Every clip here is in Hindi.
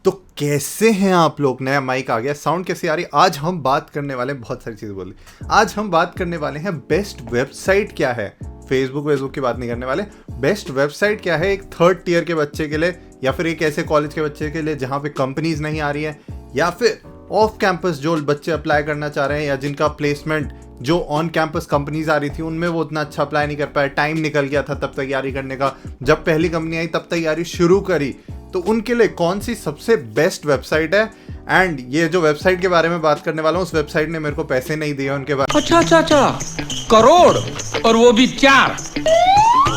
तो कैसे हैं आप लोग। नया माइक आ गया, साउंड कैसी आ रही। आज हम बात करने वाले हैं, बहुत सारी चीज़ बोली। आज हम बात करने वाले हैं बेस्ट वेबसाइट क्या है। फेसबुक की बात नहीं करने वाले। बेस्ट वेबसाइट क्या है एक थर्ड टीयर के बच्चे के लिए, या फिर एक ऐसे कॉलेज के बच्चे के लिए जहाँ पे कंपनीज नहीं आ रही है, या फिर ऑफ कैंपस जो बच्चे अप्लाई करना चाह रहे हैं, या जिनका प्लेसमेंट जो ऑन कैंपस कंपनीज आ रही थी उनमें वो उतना अच्छा अप्लाई नहीं कर पाए, टाइम निकल गया था तब तैयारी करने का, जब पहली कंपनी आई तब तैयारी शुरू करी। तो उनके लिए कौन सी सबसे बेस्ट वेबसाइट है। एंड ये जो वेबसाइट के बारे में बात करने वाला हूँ, उस वेबसाइट ने मेरे को पैसे नहीं दिए उनके बारे। अच्छा, करोड़, और वो भी 4।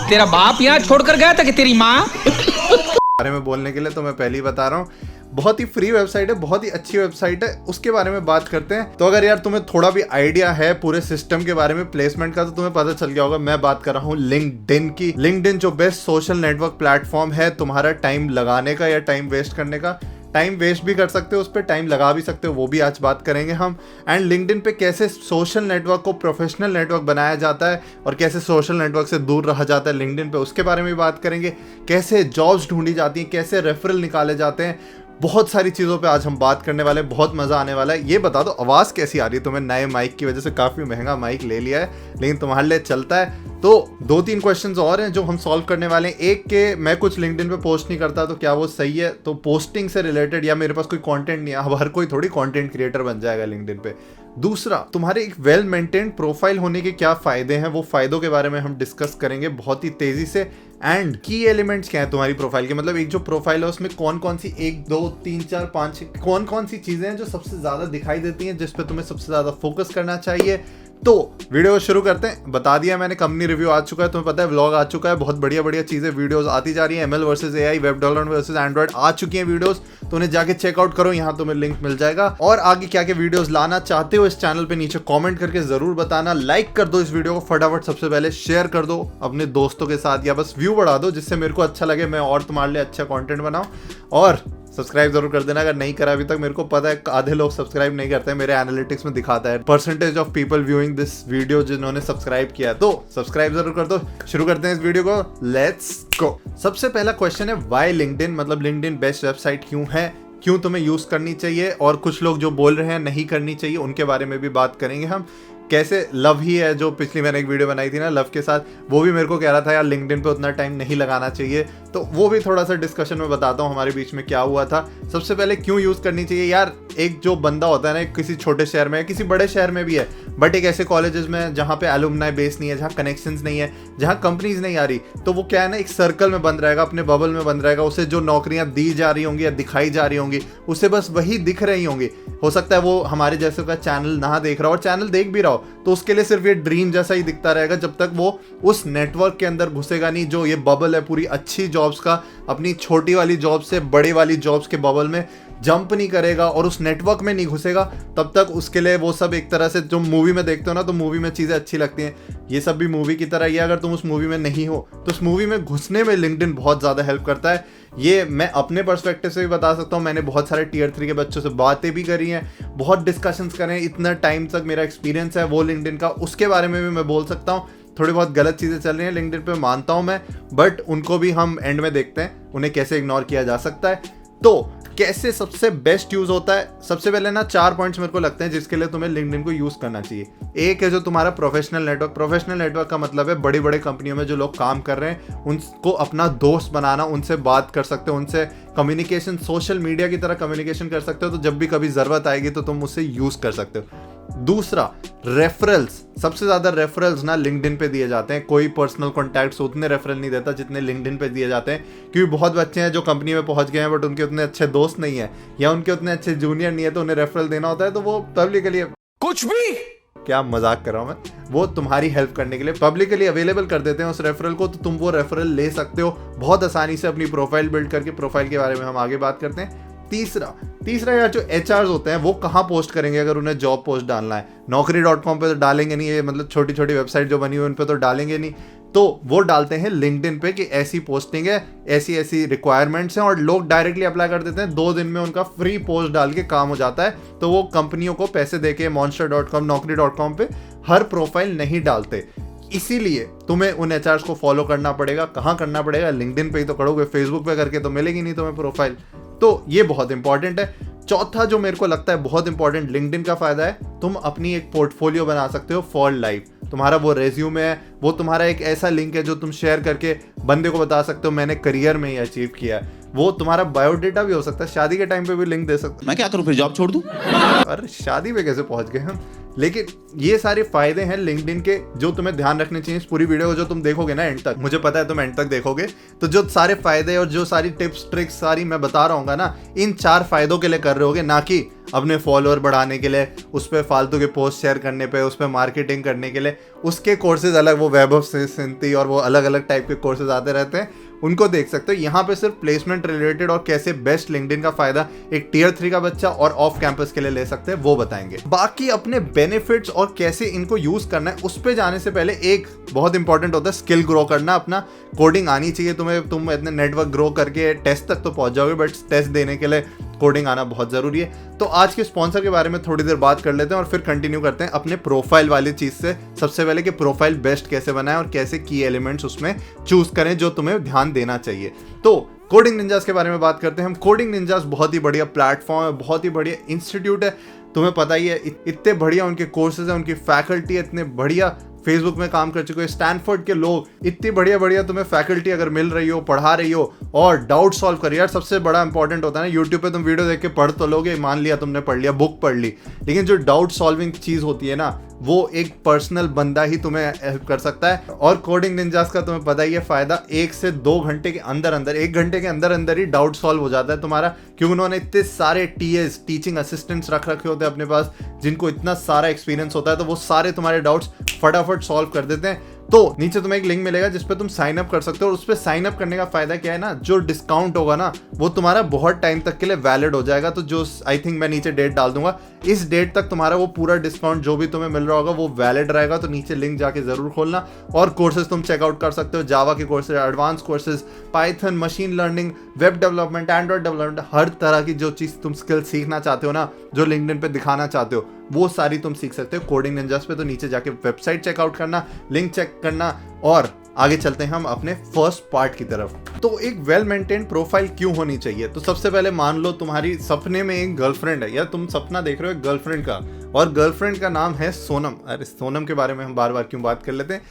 तेरा बाप यहाँ छोड़कर गया था कि तेरी माँ? बारे में बोलने के लिए तो मैं पहले ही बता रहा हूँ, बहुत ही फ्री वेबसाइट है, बहुत ही अच्छी वेबसाइट है। उसके बारे में बात करते हैं। तो अगर यार तुम्हें थोड़ा भी आइडिया है पूरे सिस्टम के बारे में, प्लेसमेंट का, तो तुम्हें पता चल गया होगा मैं बात कर रहा हूँ लिंक्डइन की। लिंक्डइन जो बेस्ट सोशल नेटवर्क प्लेटफॉर्म है तुम्हारा टाइम लगाने का या टाइम वेस्ट करने का। टाइम वेस्ट भी कर सकते हो उस पर, टाइम लगा भी सकते हो, वो भी आज बात करेंगे हम। एंड लिंक्डइन पे कैसे सोशल नेटवर्क को प्रोफेशनल नेटवर्क बनाया जाता है और कैसे सोशल नेटवर्क से दूर रहा जाता है लिंक्डइन पे, उसके बारे में बात करेंगे। कैसे जॉब्स ढूंढी जाती हैं, कैसे रेफरल निकाले जाते हैं, बहुत सारी चीज़ों पे आज हम बात करने वाले हैं। बहुत मज़ा आने वाला है। ये बता दो आवाज़ कैसी आ रही है तुम्हें। नए माइक की वजह से काफ़ी महंगा माइक ले लिया है, लेकिन तुम्हारे लिए चलता है। तो 2-3 क्वेश्चंस और हैं जो हम सॉल्व करने वाले हैं। एक के मैं कुछ लिंक्डइन पे पोस्ट नहीं करता, तो क्या वो सही है? तो पोस्टिंग से रिलेटेड, या मेरे पास कोई कंटेंट नहीं है, अब हर कोई थोड़ी कंटेंट क्रिएटर बन जाएगा लिंक्डइन पे। दूसरा, तुम्हारे एक वेल मेंटेन्ड प्रोफाइल होने के क्या फ़ायदे हैं, वो फ़ायदों के बारे में हम डिस्कस करेंगे बहुत ही तेज़ी से। एंड की एलिमेंट्स क्या है तुम्हारी प्रोफाइल के, मतलब एक जो प्रोफाइल है उसमें कौन कौन सी 1 2 3 4 5 कौन कौन सी चीज़ें हैं जो सबसे ज़्यादा दिखाई देती हैं, जिस पे तुम्हें सबसे ज़्यादा फोकस करना चाहिए। तो वीडियो शुरू करते हैं। बता दिया मैंने, कंपनी रिव्यू आ चुका है, तुम्हें पता है, व्लॉग आ चुका है, बहुत बढ़िया चीज़ें वीडियोस आती जा रही है। ML versus AI, web development versus android आ चुकी हैं वीडियोस, तो उन्हें जाके चेकआउट करो, यहाँ तुम्हें लिंक मिल जाएगा। और आगे क्या क्या वीडियोस लाना चाहते हो इस चैनल पे नीचे कमेंट करके जरूर बताना। लाइक कर दो इस वीडियो को फटाफट, सबसे पहले शेयर कर दो अपने दोस्तों के साथ, या बस व्यू बढ़ा दो जिससे मेरे को अच्छा लगे, मैं और तुम्हारे लिए अच्छा कंटेंट बनाऊं। और सब्सक्राइब जरूर कर देना अगर नहीं करा अभी तक। मेरे को पता है आधे लोग सब्सक्राइब नहीं करते हैं, मेरे एनालिटिक्स में दिखाता है percentage of people viewing this video जिन्होंने सब्सक्राइब किया, तो सब्सक्राइब जरूर कर दो। शुरू करते हैं इस वीडियो को, लेट्स गो। सबसे पहला क्वेश्चन है व्हाई लिंक्डइन, मतलब लिंक्डइन बेस्ट वेबसाइट क्यों है, क्यों तुम्हें यूज करनी चाहिए, और कुछ लोग जो बोल रहे हैं नहीं करनी चाहिए उनके बारे में भी बात करेंगे हम। कैसे लव ही है, जो पिछली मैंने एक वीडियो बनाई थी ना लव के साथ, वो भी मेरे को कह रहा था यार लिंक्डइन पे उतना टाइम नहीं लगाना चाहिए, तो वो भी थोड़ा सा डिस्कशन में बताता हूँ हमारे बीच में क्या हुआ था। सबसे पहले क्यों यूज़ करनी चाहिए यार। एक जो बंदा होता है ना, किसी छोटे शहर में, किसी बड़े शहर में भी है, बट एक ऐसे कॉलेजेस में जहाँ पे एलुमनाई बेस नहीं है, जहाँ कनेक्शंस नहीं है, जहाँ कंपनीज नहीं आ रही, तो वो क्या है ना, एक सर्कल में बंद रहेगा, अपने बबल में बंद रहेगा। उसे जो नौकरियाँ दी जा रही होंगी या दिखाई जा रही होंगी, उसे बस वही दिख रही होंगी। हो सकता है वो हमारे जैसे का चैनल ना देख रहा हो, और चैनल देख भी रहा हो, तो उसके लिए सिर्फ ये ड्रीम जैसा ही दिखता रहेगा जब तक वो उस नेटवर्क के अंदर घुसेगा नहीं, जो ये बबल है पूरी अच्छी जॉब्स का, अपनी छोटी वाली जॉब से बड़ी वाली जॉब्स के बबल में जंप नहीं करेगा और उस नेटवर्क में नहीं घुसेगा। तब तक उसके लिए वो सब एक तरह से, जो मूवी में देखते हो ना, तो मूवी में चीज़ें अच्छी लगती हैं, ये सब भी मूवी की तरह ही है। अगर तुम उस मूवी में नहीं हो तो उस मूवी में घुसने में लिंक्डइन बहुत ज़्यादा हेल्प करता है। ये मैं अपने पर्सपेक्टिव से भी बता सकता हूँ। मैंने बहुत सारे टियर 3 के बच्चों से बातें भी करी हैं, बहुत डिस्कशंस करे हैं, इतना टाइम तक मेरा एक्सपीरियंस है वो लिंक्डइन का, उसके बारे में भी मैं बोल सकता हूँ। थोड़ी बहुत गलत चीज़ें चल रही हैं लिंक्डइन पे, मानता हूँ मैं, बट उनको भी हम एंड में देखते हैं, उन्हें कैसे इग्नोर किया जा सकता है। तो कैसे सबसे बेस्ट यूज होता है, सबसे पहले ना 4 पॉइंट्स मेरे को लगते हैं जिसके लिए तुम्हें लिंक्डइन को यूज करना चाहिए। एक है जो तुम्हारा प्रोफेशनल नेटवर्क। प्रोफेशनल नेटवर्क का मतलब है बड़ी बड़ी कंपनियों में जो लोग काम कर रहे हैं उनको अपना दोस्त बनाना, उनसे बात कर सकते हो, उनसे कम्युनिकेशन, सोशल मीडिया की तरह कम्युनिकेशन कर सकते हो, तो जब भी कभी जरूरत आएगी तो तुम उससे यूज कर सकते हो। दूसरा, रेफरल्स। सबसे ज्यादा रेफरल्स ना लिंक्डइन पे दिए जाते हैं। कोई पर्सनल कॉन्टैक्ट्स उतने रेफरल नहीं देता जितने लिंक्डइन पे दिए जाते हैं, क्योंकि बहुत बच्चे हैं जो कंपनी में पहुंच गए हैं बट उनके उतने अच्छे दोस्त नहीं है या उनके उतने अच्छे जूनियर नहीं है, तो उन्हें रेफरल देना होता है, तो वो पब्लिकली, कुछ भी, क्या मजाक कर रहा हूं मैं, वो तुम्हारी हेल्प करने के लिए पब्लिकली अवेलेबल कर देते हैं उस रेफरल को, तो तुम वो रेफरल ले सकते हो बहुत आसानी से अपनी प्रोफाइल बिल्ड करके। प्रोफाइल के बारे में हम आगे बात करते हैं। तीसरा यार, जो HRs होते हैं वो कहाँ पोस्ट करेंगे अगर उन्हें जॉब पोस्ट डालना है। Naukri.com पे तो डालेंगे नहीं, ये मतलब छोटी छोटी वेबसाइट जो बनी हुई उन पे तो डालेंगे नहीं, तो वो डालते हैं लिंक्डइन पे कि ऐसी पोस्टिंग है, ऐसी ऐसी रिक्वायरमेंट्स हैं, और लोग डायरेक्टली अप्लाई कर देते हैं। 2 दिन में उनका फ्री पोस्ट डाल के काम हो जाता है, तो वो कंपनियों को पैसे देके Monster.com, Naukri.com पे हर प्रोफाइल नहीं डालते। इसीलिए तुम्हें उन HRs को फॉलो करना पड़ेगा। कहाँ करना पड़ेगा? लिंक्डइन पे ही तो करोगे, फेसबुक पे करके तो मिलेगी नहीं तुम्हें प्रोफाइल। तो ये बहुत इंपॉर्टेंट है। चौथा जो मेरे को लगता है बहुत इंपॉर्टेंट लिंक्डइन का फायदा है, तुम अपनी एक पोर्टफोलियो बना सकते हो फॉर लाइफ। तुम्हारा वो रेज्यूमे है, वो तुम्हारा एक ऐसा लिंक है जो तुम शेयर करके बंदे को बता सकते हो मैंने करियर में ही अचीव किया है। वो तुम्हारा बायोडेटा भी हो सकता है, शादी के टाइम पे भी लिंक दे सकते हो। मैं क्या करूं फिर, जॉब छोड़ दूं? अरे शादी पे कैसे पहुंच गए हम। लेकिन ये सारे फायदे हैं लिंक्डइन के जो तुम्हें ध्यान रखने चाहिए। इस पूरी वीडियो को जो तुम देखोगे ना एंड तक, मुझे पता है तुम एंड तक देखोगे, तो जो सारे फायदे और जो सारी टिप्स ट्रिक्स सारी मैं बता रहा हूँ ना, इन 4 फायदों के लिए कर रहे होगे, ना कि अपने फॉलोअर बढ़ाने के लिए, उस पर फालतू के पोस्ट शेयर करने पे, उस पर मार्केटिंग करने के लिए। उसके कोर्सेज अलग, वो वैभव सिंथी और वो अलग अलग टाइप के कोर्सेज आते रहते हैं, उनको देख सकते हो। यहाँ पे सिर्फ प्लेसमेंट रिलेटेड और कैसे बेस्ट लिंक्डइन का फायदा एक टियर 3 का बच्चा और ऑफ कैंपस के लिए ले सकते हैं वो बताएंगे। बाकी अपने बेनिफिट्स और कैसे इनको यूज करना है उस पे जाने से पहले एक बहुत इंपॉर्टेंट होता है स्किल ग्रो करना। अपना कोडिंग आनी चाहिए तुम्हें। तुम इतने नेटवर्क ग्रो करके टेस्ट तक तो पहुंच जाओगे, बट टेस्ट देने के लिए कोडिंग आना बहुत जरूरी है। तो आज के स्पॉन्सर के बारे में थोड़ी देर बात कर लेते हैं और फिर कंटिन्यू करते हैं अपने प्रोफाइल वाली चीज से। सबसे पहले कि प्रोफाइल बेस्ट कैसे बनाएं और कैसे की एलिमेंट्स उसमें चूज करें जो तुम्हें ध्यान देना चाहिए। तो कोडिंग निंजास के बारे में बात करते हैं हम। कोडिंग निंजास बहुत ही बढ़िया प्लेटफॉर्म है, बहुत ही बढ़िया इंस्टीट्यूट है। तुम्हें पता ही है इतने बढ़िया उनके कोर्सेज हैं, उनकी फैकल्टी है इतने बढ़िया, फेसबुक में काम कर चुके हैं स्टैनफोर्ड के लोग, इतनी बढ़िया बढ़िया तुम्हें फैकल्टी अगर मिल रही हो, पढ़ा रही हो और डाउट सॉल्व करिए। यार सबसे बड़ा इंपॉर्टेंट होता है ना, यूट्यूब पे तुम वीडियो देख के पढ़ तो लोगे, मान लिया तुमने पढ़ लिया, बुक पढ़ ली, लेकिन जो डाउट सॉल्विंग चीज होती है ना, वो एक पर्सनल बंदा ही तुम्हें हेल्प कर सकता है। और कोडिंग निंजास का तुम्हें पता ही है फायदा, 1 से 2 घंटे के अंदर अंदर, 1 घंटे के अंदर अंदर ही डाउट सॉल्व हो जाता है तुम्हारा, क्योंकि उन्होंने इतने सारे टीएस टीचिंग असिस्टेंट्स रख रखे होते हैं अपने पास जिनको इतना सारा एक्सपीरियंस होता है, तो वो सारे तुम्हारे डाउट्स फटाफट सॉल्व कर देते हैं। तो नीचे तुम्हें एक लिंक मिलेगा जिस पे तुम साइन अप कर सकते हो, और उस पे साइन अप करने का फायदा क्या है ना, जो डिस्काउंट होगा ना वो तुम्हारा बहुत टाइम तक के लिए वैलिड हो जाएगा। तो जो आई थिंक मैं नीचे डेट डाल दूंगा, इस डेट तक तुम्हारा वो पूरा डिस्काउंट जो भी तुम्हें मिल रहा होगा वो वैलिड रहेगा। तो नीचे लिंक जाके जरूर खोलना। और कोर्सेज तुम चेकआउट कर सकते हो, जावा के courses, advance courses, Python, machine learning, web development, android development, हर तरह की जो चीज तुम स्किल सीखना चाहते हो ना, जो लिंक्डइन पे दिखाना चाहते हो, वो सारी तुम सीख सकते हो कोडिंग निंजास पे। तो नीचे जाके वेबसाइट चेकआउट करना, लिंक चेक करना, और आगे चलते हैं हम अपने फर्स्ट पार्ट की तरफ। तो एक वेल मेंटेन प्रोफाइल क्यों होनी चाहिए? तो सबसे पहले मान लो तुम्हारी सपने में एक गर्लफ्रेंड है, या तुम सपना देख रहे हो एक गर्लफ्रेंड का, और गर्लफ्रेंड का नाम है सोनम। अरे सोनम के बारे में हम बार बार क्यों बात कर लेते हैं,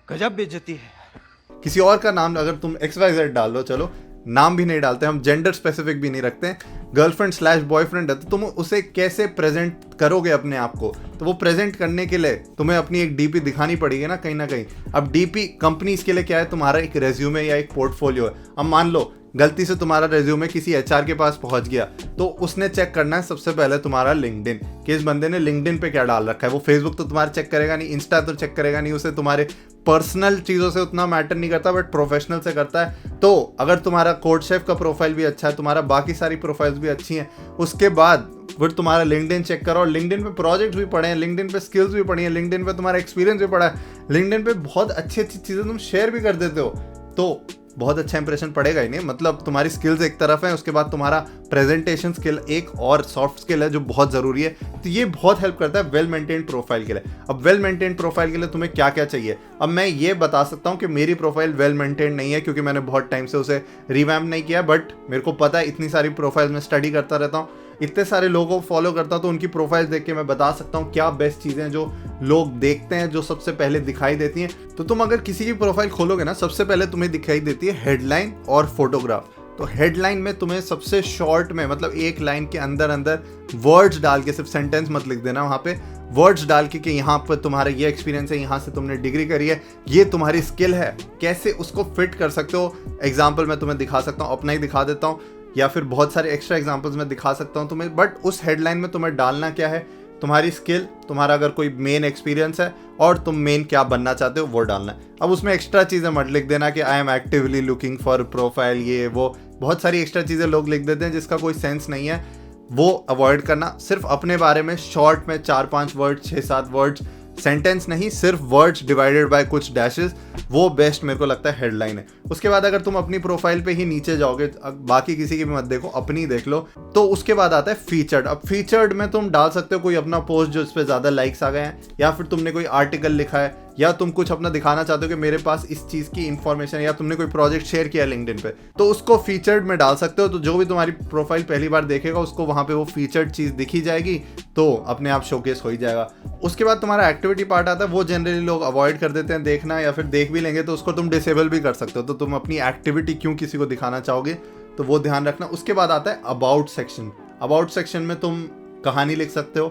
गजब बेइज्जती है। किसी और का नाम अगर तुम XYZ डाल लो, चलो नाम भी नहीं डालते हम, जेंडर स्पेसिफिक भी नहीं रखते हैं, गर्लफ्रेंड / बॉयफ्रेंड है, तो तुम उसे कैसे प्रेजेंट करोगे अपने आप को? तो वो प्रेजेंट करने के लिए तुम्हें अपनी एक डीपी दिखानी पड़ेगी ना कहीं ना कहीं। अब डीपी कंपनीज के लिए क्या है, तुम्हारा एक रेज्यूमे या एक पोर्टफोलियो है। अब मान लो गलती से तुम्हारा रेज्यूमे किसी HR के पास पहुंच गया, तो उसने चेक करना है सबसे पहले तुम्हारा लिंक्डइन, कि इस बंदे ने लिंक्डइन पे क्या डाल रखा है। वो फेसबुक तो तुम्हारा चेक करेगा नहीं, इंस्टा तो चेक करेगा नहीं, उसे तुम्हारे पर्सनल चीज़ों से उतना मैटर नहीं करता, बट प्रोफेशनल से करता है। तो अगर तुम्हारा कोड शेफ का प्रोफाइल भी अच्छा है, तुम्हारा बाकी सारी प्रोफाइल्स भी अच्छी हैं, उसके बाद फिर तुम्हारा लिंक्डइन चेक करो, और लिंक्डइन पे प्रोजेक्ट्स भी पढ़े हैं, लिंक्डइन पे स्किल्स भी पढ़ी हैं, लिंक्डइन पे तुम्हारा एक्सपीरियंस भी पढ़ा है, लिंक्डइन पे बहुत अच्छी अच्छी चीज़ें तुम शेयर भी कर देते हो, तो बहुत अच्छा इंप्रेशन पड़ेगा ही नहीं। मतलब तुम्हारी स्किल्स एक तरफ है, उसके बाद तुम्हारा प्रेजेंटेशन स्किल एक और सॉफ्ट स्किल है जो बहुत ज़रूरी है। तो ये बहुत हेल्प करता है वेल मेंटेन्ड प्रोफाइल के लिए। अब वेल मेंटेन्ड प्रोफाइल के लिए तुम्हें क्या क्या चाहिए, अब मैं ये बता सकता हूँ कि मेरी प्रोफाइल वेल मेंटेन्ड नहीं है, क्योंकि मैंने बहुत टाइम से उसे रिवैम्प नहीं किया, बट मेरे को पता है इतनी सारी प्रोफाइल में स्टडी करता रहता हूँ, इतने सारे लोगों को फॉलो करता हूँ, तो उनकी प्रोफाइल देख के मैं बता सकता हूँ क्या बेस्ट चीज़ें हैं जो लोग देखते हैं, जो सबसे पहले दिखाई देती हैं। तो तुम अगर किसी की प्रोफाइल खोलोगे ना, सबसे पहले तुम्हें दिखाई देती है हेडलाइन और फोटोग्राफ। तो हेडलाइन में तुम्हें सबसे शॉर्ट में, मतलब एक लाइन के अंदर अंदर वर्ड्स डाल के, सिर्फ सेंटेंस मत लिख देना, वहाँ पे वर्ड्स डाल के कि यहाँ पर तुम्हारा ये एक्सपीरियंस है, यहाँ से तुमने डिग्री करी है, ये तुम्हारी स्किल है, कैसे उसको फिट कर सकते हो। एग्जाम्पल मैं तुम्हें दिखा सकता हूँ, अपना ही दिखा देता हूँ, या फिर बहुत सारे एक्स्ट्रा एग्जांपल्स मैं दिखा सकता हूँ तुम्हें। बट उस हेडलाइन में तुम्हें डालना क्या है, तुम्हारी स्किल, तुम्हारा अगर कोई मेन एक्सपीरियंस है, और तुम मेन क्या बनना चाहते हो वो डालना है। अब उसमें एक्स्ट्रा चीज़ें मत लिख देना कि I am actively looking for profile, ये वो बहुत सारी एक्स्ट्रा चीज़ें लोग लिख देते हैं जिसका कोई सेंस नहीं है, वो अवॉइड करना। सिर्फ अपने बारे में शॉर्ट में 4-5 वर्ड, 6-7 वर्ड्स, सेंटेंस नहीं, सिर्फ वर्ड्स डिवाइडेड बाय कुछ डैशेस, वो बेस्ट मेरे को लगता है हेडलाइन है। उसके बाद अगर तुम अपनी प्रोफाइल पे ही नीचे जाओगे, बाकी किसी की भी मत देखो, अपनी देख लो, तो उसके बाद आता है फीचर्ड। अब फीचर्ड में तुम डाल सकते हो कोई अपना पोस्ट जो इस पे ज़्यादा लाइक्स आ गए हैं, या फिर तुमने कोई आर्टिकल लिखा है या तुम कुछ अपना दिखाना चाहते हो कि मेरे पास इस चीज़ की इंफॉर्मेशन, या तुमने कोई प्रोजेक्ट शेयर किया लिंक्डइन पे, तो उसको फीचर्ड में डाल सकते हो। तो जो भी तुम्हारी प्रोफाइल पहली बार देखेगा उसको वहाँ पे वो फीचर्ड चीज़ दिखी जाएगी, तो अपने आप शोकेस हो ही जाएगा। उसके बाद तुम्हारा एक्टिविटी पार्ट आता है, वो जनरली लोग अवॉइड कर देते हैं देखना, या फिर देख भी लेंगे तो उसको तुम डिसेबल भी कर सकते हो। तो तुम अपनी एक्टिविटी क्यों किसी को दिखाना चाहोगे, तो वो ध्यान रखना। उसके बाद आता है अबाउट सेक्शन। अबाउट सेक्शन में तुम कहानी लिख सकते हो,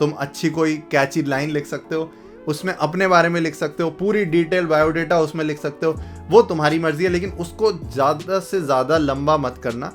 तुम अच्छी कोई कैची लाइन लिख सकते हो, उसमें अपने बारे में लिख सकते हो, पूरी डिटेल बायोडेटा उसमें लिख सकते हो, वो तुम्हारी मर्जी है। लेकिन उसको ज़्यादा से ज़्यादा लंबा मत करना।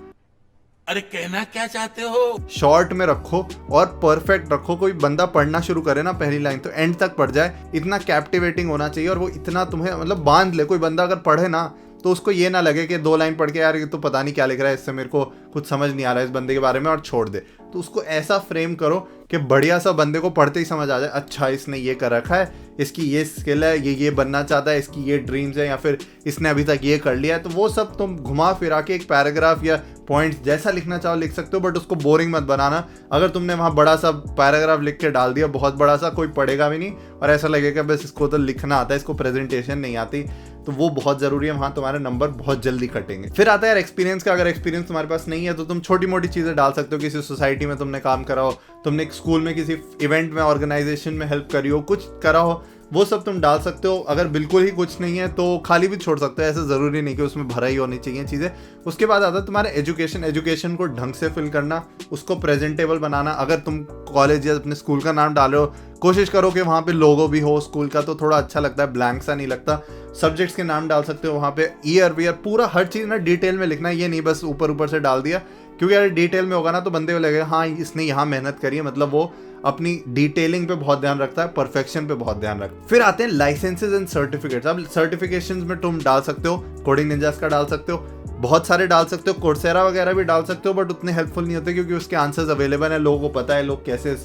अरे कहना क्या चाहते हो? शॉर्ट में रखो और परफेक्ट रखो। कोई बंदा पढ़ना शुरू करे ना पहली लाइन, तो एंड तक पढ़ जाए, इतना कैप्टिवेटिंग होना चाहिए। और वो इतना तुम्हें मतलब बांध ले। कोई बंदा अगर पढ़े ना तो उसको ये ना लगे कि 2 लाइन पढ़ के यार ये तो पता नहीं क्या लिख रहा है, इससे मेरे को कुछ समझ नहीं आ रहा है इस बंदे के बारे में, और छोड़ दे। तो उसको ऐसा फ्रेम करो कि बढ़िया सा बंदे को पढ़ते ही समझ आ जाए, अच्छा इसने ये कर रखा है, इसकी ये स्किल है, ये बनना चाहता है, इसकी ये ड्रीम्स है, या फिर इसने अभी तक ये कर लिया है। तो वो सब तुम घुमा फिरा के एक पैराग्राफ या पॉइंट्स जैसा लिखना चाहो लिख सकते हो, बट उसको बोरिंग मत बनाना। अगर तुमने वहाँ बड़ा सा पैराग्राफ लिख के डाल दिया, बहुत बड़ा सा, कोई पढ़ेगा भी नहीं और ऐसा लगेगा बस इसको तो लिखना आता है, इसको प्रेजेंटेशन नहीं आती, तो वो बहुत ज़रूरी है। वहाँ तुम्हारे नंबर बहुत जल्दी कटेंगे। फिर आता है यार एक्सपीरियंस का। अगर एक्सपीरियंस तुम्हारे पास नहीं है तो तुम छोटी मोटी चीज़ें डाल सकते हो। किसी सोसाइटी में तुमने काम करा हो, तुमने एक स्कूल में किसी इवेंट में ऑर्गेनाइजेशन में हेल्प करी हो, कुछ करा हो, वो सब तुम डाल सकते हो। अगर बिल्कुल ही कुछ नहीं है तो खाली भी छोड़ सकते हो, ऐसा ज़रूरी नहीं कि उसमें भरा ही होनी चाहिए चीज़ें। उसके बाद आता है तुम्हारा एजुकेशन को ढंग से फिल करना, उसको प्रेजेंटेबल बनाना। अगर तुम कॉलेज या अपने स्कूल का नाम डाल रहे हो, कोशिश करो कि वहाँ पे लोगो भी हो स्कूल का, तो थोड़ा अच्छा लगता है, ब्लैंक सा नहीं लगता। सब्जेक्ट्स के नाम डाल सकते हो वहाँ पे, ईयर वियर पूरा हर चीज़ ना डिटेल में लिखना है, ये नहीं बस ऊपर ऊपर से डाल दिया। क्योंकि अगर डिटेल में होगा ना तो बंदे को लगेगा हाँ इसने यहाँ मेहनत करी है, मतलब वो अपनी डिटेलिंग पे बहुत ध्यान रखता है, परफेक्शन पे बहुत ध्यान रखता है। फिर आते हैं लाइसेंसेज एंड सर्टिफिकेट्स। अब सर्टिफिकेशंस में तुम डाल सकते हो, कोडिंग निंजास का डाल सकते हो, बहुत सारे डाल सकते हो, कोर्सेरा वगैरह भी डाल सकते हो, बट उतने हेल्पफुल नहीं होते क्योंकि उसके आंसर्स अवेलेबल है, लोगों को पता है लोग कैसे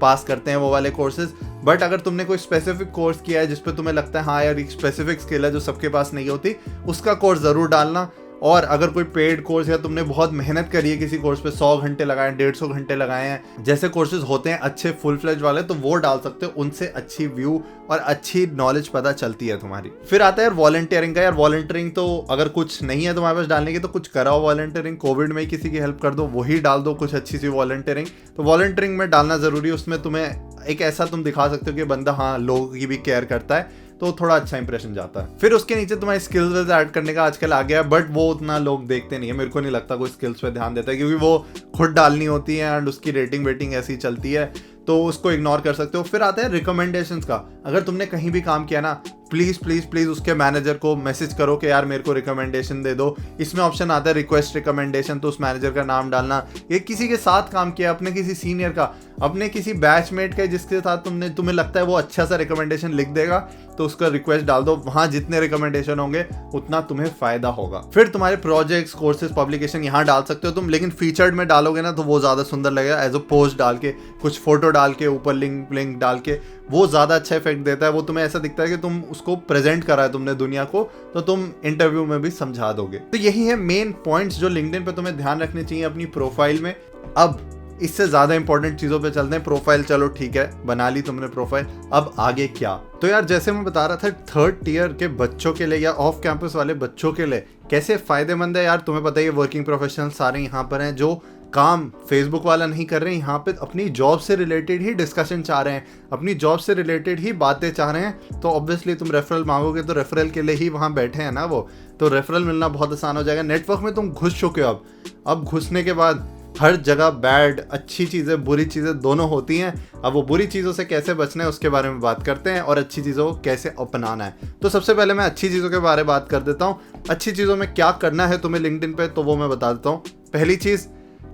पास करते हैं वो वाले कोर्सेज। बट अगर तुमने कोई स्पेसिफिक कोर्स किया है जिसपे तुम्हें लगता है हाँ यार एक स्पेसिफिक स्किल है जो सबके पास नहीं होती, उसका कोर्स ज़रूर डालना। और अगर कोई पेड कोर्स या तुमने बहुत मेहनत करी है किसी कोर्स पे, 100 घंटे लगाए, 150 घंटे लगाए हैं, जैसे कोर्सेज होते हैं अच्छे फुल फ्लेज वाले, तो वो डाल सकते हो। उनसे अच्छी व्यू और अच्छी नॉलेज पता चलती है तुम्हारी। फिर आता है यार वॉलंटियरिंग का। यार वॉलंटियरिंग तो अगर कुछ नहीं है तुम्हारे पास डालने की तो कुछ कराओ वॉलंटियरिंग। कोविड में ही किसी की हेल्प कर दो, वही डाल दो कुछ अच्छी सी वॉलंटियरिंग। तो वॉलंटियरिंग में डालना ज़रूरी है। उसमें तुम्हें एक ऐसा तुम दिखा सकते हो कि बंदा हाँ लोगों की भी केयर करता है, तो थोड़ा अच्छा इंप्रेशन जाता है। फिर उसके नीचे तुम्हारी स्किल्स ऐड करने का आजकल आ गया है, बट वो उतना लोग देखते नहीं है। मेरे को नहीं लगता कोई स्किल्स पे ध्यान देता है क्योंकि वो खुद डालनी होती है एंड उसकी रेटिंग ऐसी चलती है, तो उसको इग्नोर कर सकते हो। फिर आता है रिकमेंडेशंस का। अगर तुमने कहीं भी काम किया ना, प्लीज़ उसके मैनेजर को मैसेज करो कि यार मेरे को रिकमेंडेशन दे दो। इसमें ऑप्शन आता है रिक्वेस्ट रिकमेंडेशन, तो उस मैनेजर का नाम डालना। ये किसी के साथ काम किया, अपने किसी सीनियर का, अपने किसी बैचमेट का जिसके साथ तुम्हें लगता है वो अच्छा सा रिकमेंडेशन लिख देगा, तो उसका रिक्वेस्ट डाल दो। वहाँ जितने रिकमेंडेशन होंगे उतना तुम्हें फ़ायदा होगा। फिर तुम्हारे प्रोजेक्ट्स, कोर्सेज, पब्लिकेशन यहाँ डाल सकते हो तुम, लेकिन फीचर्ड में डालोगे ना तो वो ज़्यादा सुंदर लगेगा। एज अ पोस्ट डाल के, कुछ फोटो डाल के, ऊपर लिंक डाल के, वो ज़्यादा अच्छा इफेक्ट देता है। वो तुम्हें ऐसा दिखता है कि तुम उसको प्रेजेंट करा है तुमने दुनिया को, तो तुम इंटरव्यू में भी समझा दोगे। तो यही है मेन पॉइंट्स जो लिंक्डइन पे तुम्हें ध्यान रखने चाहिए अपनी प्रोफाइल में। अब इससे ज़्यादा इंपॉर्टेंट चीज़ों पे चलते हैं। प्रोफाइल चलो ठीक है, बना ली तुमने प्रोफाइल, अब आगे क्या? तो यार जैसे मैं बता रहा था, 3rd टियर के बच्चों के लिए या ऑफ कैंपस वाले बच्चों के लिए कैसे फ़ायदेमंद है यार। तुम्हें पता ही है वर्किंग प्रोफेशनल सारे यहाँ पर हैं जो काम फेसबुक वाला नहीं कर रहे हैं, यहाँ पे अपनी जॉब से रिलेटेड ही डिस्कशन चाह रहे हैं, अपनी जॉब से रिलेटेड ही बातें चाह रहे हैं। तो ऑब्वियसली तुम रेफरल मांगोगे तो रेफरल के लिए ही वहाँ बैठे हैं ना वो, तो रेफरल मिलना बहुत आसान हो जाएगा। नेटवर्क में तुम घुस चुके हो, अब घुसने के बाद हर जगह बैड, अच्छी चीज़ें, बुरी चीज़ें दोनों होती हैं। अब वो बुरी चीज़ों से कैसे बचना है उसके बारे में बात करते हैं और अच्छी चीज़ों को कैसे अपनाना है। तो सबसे पहले मैं अच्छी चीज़ों के बारे में बात कर देता हूँ। अच्छी चीज़ों में क्या करना है तुम्हें लिंक्डइन पे, तो वो मैं बता देता हूँ। पहली चीज़,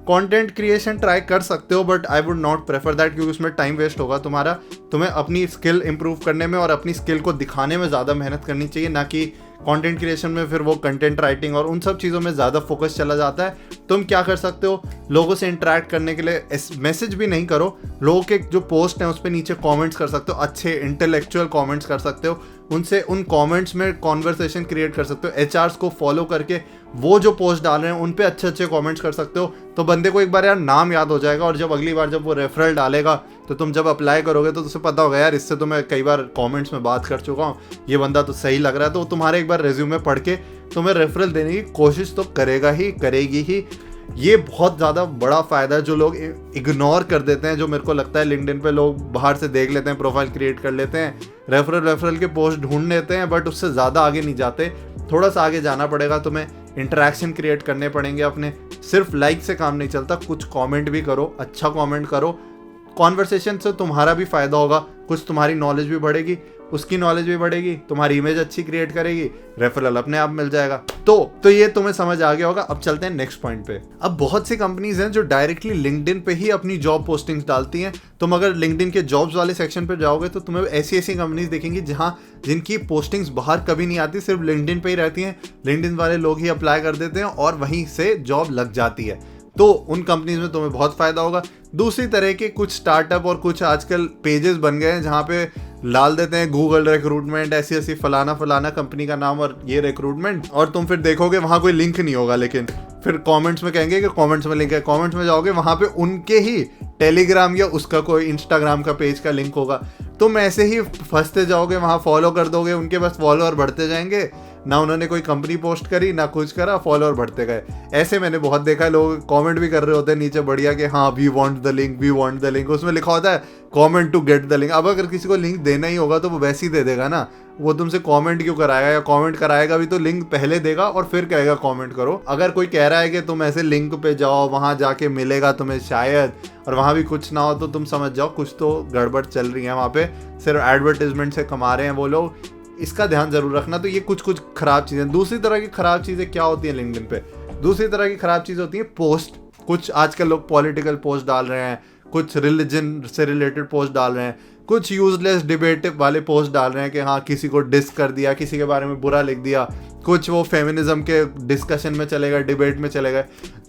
कंटेंट क्रिएशन ट्राई कर सकते हो, but I would not prefer that, क्योंकि उसमें टाइम वेस्ट होगा तुम्हारा। तुम्हें अपनी स्किल इंप्रूव करने में और अपनी स्किल को दिखाने में ज़्यादा मेहनत करनी चाहिए, ना कि कंटेंट क्रिएशन में फिर वो कंटेंट राइटिंग और उन सब चीज़ों में ज़्यादा फोकस चला जाता है। तुम क्या कर सकते हो, लोगों से इंटरेक्ट करने के लिए मैसेज भी नहीं करो, लोगों के जो पोस्ट हैं उस पर नीचे कमेंट्स कर सकते हो, अच्छे इंटेलेक्चुअल कमेंट्स कर सकते हो, उनसे उन कमेंट्स में कॉन्वर्सेशन क्रिएट कर सकते हो। एचआर्स को फॉलो करके वो जो पोस्ट डाल रहे हैं उन पे अच्छे अच्छे कमेंट्स कर सकते हो, तो बंदे को एक बार यार नाम याद हो जाएगा और जब अगली बार जब वो रेफरल डालेगा तो तुम जब अप्लाई करोगे तो तुझे पता होगा यार इससे तो मैं कई बार कमेंट्स में बात कर चुका हूँ, ये बंदा तो सही लग रहा है, तो तुम्हारे एक बार रिज्यूमे पढ़ के तुम्हें रेफरल देने की कोशिश तो करेगा ही, करेगी ही। ये बहुत ज़्यादा बड़ा फ़ायदा है जो लोग इग्नोर कर देते हैं, जो मेरे को लगता है लिंक्डइन पे लोग बाहर से देख लेते हैं, प्रोफाइल क्रिएट कर लेते हैं, रेफरल के पोस्ट ढूंढ लेते हैं, बट उससे ज़्यादा आगे नहीं जाते। थोड़ा सा आगे जाना पड़ेगा, तुम्हें इंटरेक्शन क्रिएट करने पड़ेंगे अपने। सिर्फ लाइक से काम नहीं चलता, कुछ कमेंट भी करो, अच्छा कमेंट करो। कॉन्वर्सेशन से तुम्हारा भी फ़ायदा होगा, कुछ तुम्हारी नॉलेज भी बढ़ेगी, उसकी नॉलेज भी बढ़ेगी, तुम्हारी इमेज अच्छी क्रिएट करेगी, रेफरल अपने आप मिल जाएगा। तो ये तुम्हें समझ आ गया होगा। अब चलते हैं नेक्स्ट पॉइंट पे। अब बहुत सी कंपनीज हैं जो डायरेक्टली लिंक्डइन पे ही अपनी जॉब पोस्टिंग्स डालती हैं। तुम अगर लिंक्डइन के जॉब्स वाले सेक्शन पे जाओगे तो तुम्हें ऐसी कंपनीज दिखेंगी जिनकी पोस्टिंग्स बाहर कभी नहीं आती, सिर्फ लिंक्डइन पे ही रहती हैं। लिंक्डइन वाले लोग ही अप्लाई कर देते हैं और वहीं से जॉब लग जाती है। तो उन कंपनीज में तुम्हें बहुत फायदा होगा। दूसरी तरह के कुछ स्टार्टअप और कुछ आजकल पेजेस बन गए हैं जहाँ पे डाल देते हैं गूगल रिक्रूटमेंट, ऐसी फलाना कंपनी का नाम और ये रिक्रूटमेंट, और तुम फिर देखोगे वहाँ कोई लिंक नहीं होगा, लेकिन फिर कमेंट्स में कहेंगे कि कमेंट्स में लिंक है। कमेंट्स में जाओगे वहाँ पे उनके ही टेलीग्राम या उसका कोई इंस्टाग्राम का पेज का लिंक होगा। तुम ऐसे ही फंसते जाओगे, वहाँ फॉलो कर दोगे, उनके बस फॉलोअर बढ़ते जाएंगे, ना उन्होंने कोई कंपनी पोस्ट करी ना कुछ करा, फॉलोअर बढ़ते गए। ऐसे मैंने बहुत देखा है, लोग कमेंट भी कर रहे होते हैं नीचे बढ़िया कि हाँ वी वांट द लिंक, उसमें लिखा होता है comment to get the link. अब अगर किसी को लिंक देना ही होगा तो वो वैसे ही दे देगा ना, वो तुमसे कमेंट क्यों कराएगा, या कमेंट कराएगा भी तो लिंक पहले देगा और फिर कहेगा कमेंट करो। अगर कोई कह रहा है कि तुम ऐसे लिंक पे जाओ, वहाँ जाके मिलेगा तुम्हें शायद, और वहाँ भी कुछ ना हो, तो तुम समझ जाओ कुछ तो गड़बड़ चल रही है वहाँ पे, सिर्फ एडवर्टाइजमेंट से कमा रहे हैं वो लोग। इसका ध्यान जरूर रखना। तो ये कुछ खराब चीज़ें। दूसरी तरह की खराब चीज़ें क्या होती हैं लिंक्डइन पे? दूसरी तरह की खराब चीज़ होती है पोस्ट। कुछ आजकल लोग पॉलिटिकल पोस्ट डाल रहे हैं, कुछ रिलीजन से रिलेटेड पोस्ट डाल रहे हैं, कुछ यूजलेस डिबेट वाले पोस्ट डाल रहे हैं कि हाँ किसी को डिस कर दिया, किसी के बारे में बुरा लिख दिया, कुछ वो फेमिनिज्म के डिस्कशन में चले गए, डिबेट में चले गए।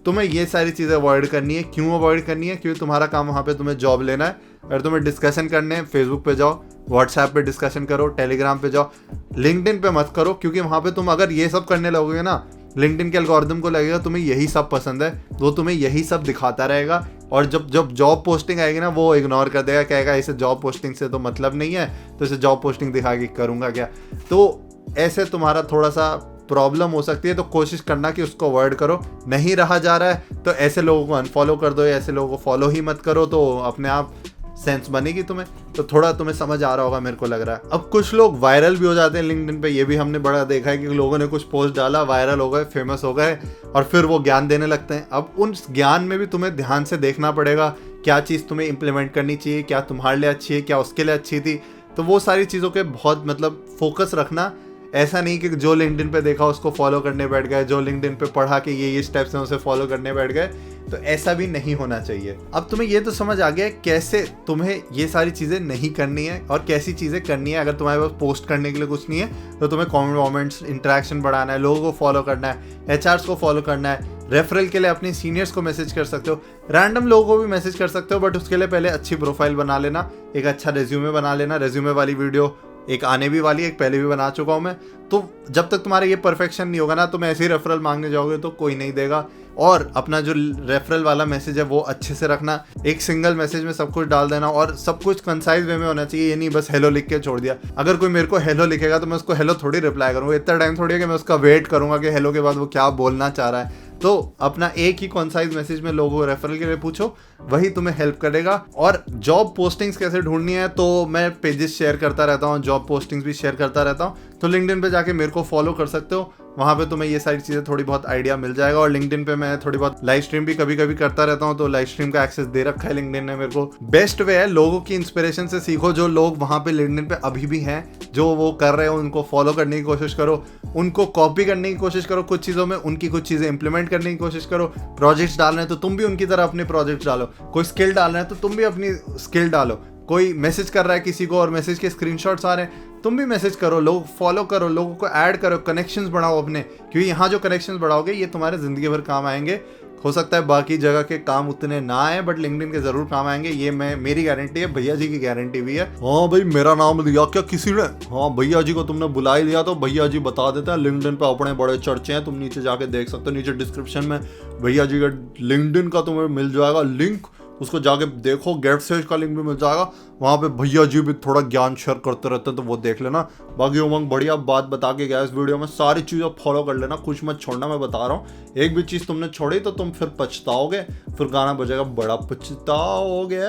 तुम्हें ये सारी चीज़ें अवॉइड करनी है। क्यों अवॉइड करनी है? क्योंकि तुम्हारा काम वहाँ पे तुम्हें जॉब लेना है। अगर तुम्हें डिस्कशन करने हैं, फेसबुक पे जाओ, व्हाट्सएप पे डिस्कशन करो, टेलीग्राम पे जाओ, लिंक्डइन पे मत करो, क्योंकि वहाँ पे तुम अगर ये सब करने लगोगे ना, लिंक्डइन के एल्गोरिथम को लगेगा तुम्हें यही सब पसंद है, वो तुम्हें यही सब दिखाता रहेगा, और जब जॉब पोस्टिंग आएगी ना वो इग्नोर कर देगा, कहेगा इसे जॉब पोस्टिंग से तो मतलब नहीं है, तो इसे जॉब पोस्टिंग दिखा के करूँगा क्या। तो ऐसे तुम्हारा थोड़ा सा प्रॉब्लम हो सकती है। तो कोशिश करना कि उसको अवॉइड करो। नहीं रहा जा रहा है तो ऐसे लोगों को अनफॉलो कर दो, या ऐसे लोगों को फॉलो ही मत करो, तो अपने आप सेंस बनेगी तुम्हें। तो थोड़ा तुम्हें समझ आ रहा होगा मेरे को लग रहा है। अब कुछ लोग वायरल भी हो जाते हैं लिंक्डइन पे, ये भी हमने बड़ा देखा है कि लोगों ने कुछ पोस्ट डाला, वायरल हो गए, फेमस हो गए, और फिर वो ज्ञान देने लगते हैं। अब उन ज्ञान में भी तुम्हें ध्यान से देखना पड़ेगा, क्या चीज़ तुम्हें इंप्लीमेंट करनी चाहिए, क्या तुम्हारे लिए अच्छी है, क्या उसके लिए अच्छी थी। तो वो सारी चीज़ों के बहुत फोकस रखना। ऐसा नहीं कि जो लिंक्डइन पे देखा उसको फॉलो करने बैठ गए, जो लिंक्डइन पे पढ़ा कि ये स्टेप्स हैं उसे फॉलो करने बैठ गए, तो ऐसा भी नहीं होना चाहिए। अब तुम्हें ये तो समझ आ गया कैसे तुम्हें ये सारी चीज़ें नहीं करनी है और कैसी चीज़ें करनी है। अगर तुम्हारे पास पोस्ट करने के लिए कुछ नहीं है तो तुम्हें कमेंट्स, इंटरेक्शन बढ़ाना है, लोगों को फॉलो करना है, एचआर्स को फॉलो करना है, रेफरल के लिए अपने सीनियर्स को मैसेज कर सकते हो, रैंडम लोगों को भी मैसेज कर सकते हो, बट उसके लिए पहले अच्छी प्रोफाइल बना लेना, एक अच्छा रेज्यूमे बना लेना। रेज्यूमे वाली वीडियो एक आने भी वाली है, एक पहले भी बना चुका हूँ मैं। तो जब तक तुम्हारा ये परफेक्शन नहीं होगा ना, तुम ऐसे ही रेफरल मांगने जाओगे तो कोई नहीं देगा। और अपना जो रेफरल वाला मैसेज है वो अच्छे से रखना, एक सिंगल मैसेज में सब कुछ डाल देना, और सब कुछ कंसाइज वे में होना चाहिए। ये नहीं बस हेलो लिख के छोड़ दिया। अगर कोई मेरे को हेलो लिखेगा तो मैं उसको हेलो थोड़ी रिप्लाई करूँगा, इतना टाइम थोड़ी है कि मैं उसका वेट करूँगा कि हेलो के बाद वो क्या बोलना चाह रहा है। तो अपना एक ही कंसाइज मैसेज में लोगों को रेफरल के लिए पूछो, वही तुम्हें हेल्प करेगा। और जॉब पोस्टिंग्स कैसे ढूंढनी है तो मैं पेजेस शेयर करता रहता हूँ, जॉब पोस्टिंग्स भी शेयर करता रहता हूँ। तो लिंक्डइन पे जाके मेरे को फॉलो कर सकते हो, वहाँ पे तुम्हें ये सारी चीज़ें थोड़ी बहुत आइडिया मिल जाएगा। और लिंक्डइन पे मैं थोड़ी बहुत लाइव स्ट्रीम भी कभी कभी करता रहता हूँ, तो लाइव स्ट्रीम का एक्सेस दे रखा है लिंक्डइन ने मेरे को। बेस्ट वे है, लोगों की इंस्पिरेशन से सीखो। जो लोग वहाँ पे लिंक्डइन पे अभी भी हैं, जो वो कर रहे हो, उनको फॉलो करने की कोशिश करो, उनको कॉपी करने की कोशिश करो कुछ चीज़ों में, उनकी कुछ चीज़ें इंप्लीमेंट करने की कोशिश करो। प्रोजेक्ट्स डाल रहे हैं तो तुम भी उनकी तरह अपने प्रोजेक्ट्स डालो, कोई स्किल डाल रहे हैं तो तुम भी अपनी स्किल डालो, कोई मैसेज कर रहा है किसी को और मैसेज के स्क्रीनशॉट्स आ रहे हैं, तुम भी मैसेज करो, लोग फॉलो करो, लोगों को ऐड करो, कनेक्शंस बढ़ाओ अपने, क्योंकि यहाँ जो कनेक्शंस बढ़ाओगे ये तुम्हारे ज़िंदगी भर काम आएंगे। हो सकता है बाकी जगह के काम उतने ना आए, बट लिंक्डइन के जरूर काम आएंगे। ये मेरी गारंटी है, भैया जी की गारंटी भी है। हाँ भाई, मेरा नाम लिया क्या किसी ने? हाँ, भैया जी को तुमने बुला ही लिया तो भैया जी बता देते हैं। लिंक्डइन पे अपने बड़े चर्चे हैं, तुम नीचे जाके देख सकते हो। नीचे डिस्क्रिप्शन में भैया जी का लिंक्डइन का तुम्हें मिल जाएगा लिंक, उसको जाके देखो, गेट सेज का लिंक भी मिल जाएगा, वहाँ पे भैया जी भी थोड़ा ज्ञान शेयर करते रहते हैं, तो वो देख लेना। बाकी उमंग बढ़िया बात बता के गया इस वीडियो में, सारी चीज़ें फॉलो कर लेना, कुछ मत छोड़ना, मैं बता रहा हूँ। एक भी चीज़ तुमने छोड़ी तो तुम फिर पछताओगे, फिर गाना बजेगा बड़ा पछताओगे,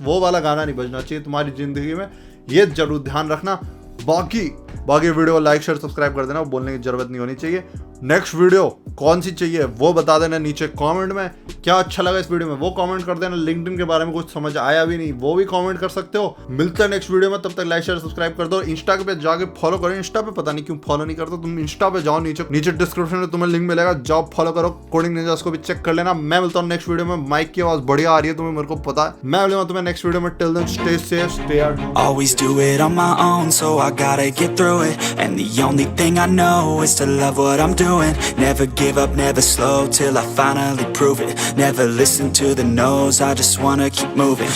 वो वाला गाना नहीं बजना चाहिए तुम्हारी ज़िंदगी में, ये जरूर ध्यान रखना। बाकी वीडियो लाइक शेयर सब्सक्राइब कर देना, बोलने की जरूरत नहीं होनी चाहिए। नेक्स्ट वीडियो कौन सी चाहिए वो बता देना नीचे कमेंट में। क्या अच्छा लगा इस वीडियो में वो कमेंट कर देना। लिंक्डइन के बारे में कुछ समझ आया भी नहीं वो भी कमेंट कर सकते हो। मिलते हैं नेक्स्ट वीडियो में, तब तक लाइक शेयर सब्सक्राइब कर दो। इंस्टा पे जाके फॉलो करो, इंस्टा पे पता नहीं क्यों फॉलो नहीं करते तुम, इंस्टा पे जाओ, नीचे डिस्क्रिप्शन में तुम्हें लिंक मिलेगा, जाओ फॉलो करो। कोडिंग निंजास को भी चेक कर लेना। मैं मिलता हूँ नेक्स्ट वीडियो में। माइक की आवाज बढ़िया आ रही है तुम्हें, मेरे को पता है। मैं मिलूंगा तुम्हें नेक्स्ट वीडियो में। Till then stay safe, stay Always do it on my own, so I gotta get through it. And the only thing I know is to love what I'm doing. Never give up, never slow till I finally prove it. Never listen to the no's, I just wanna keep moving.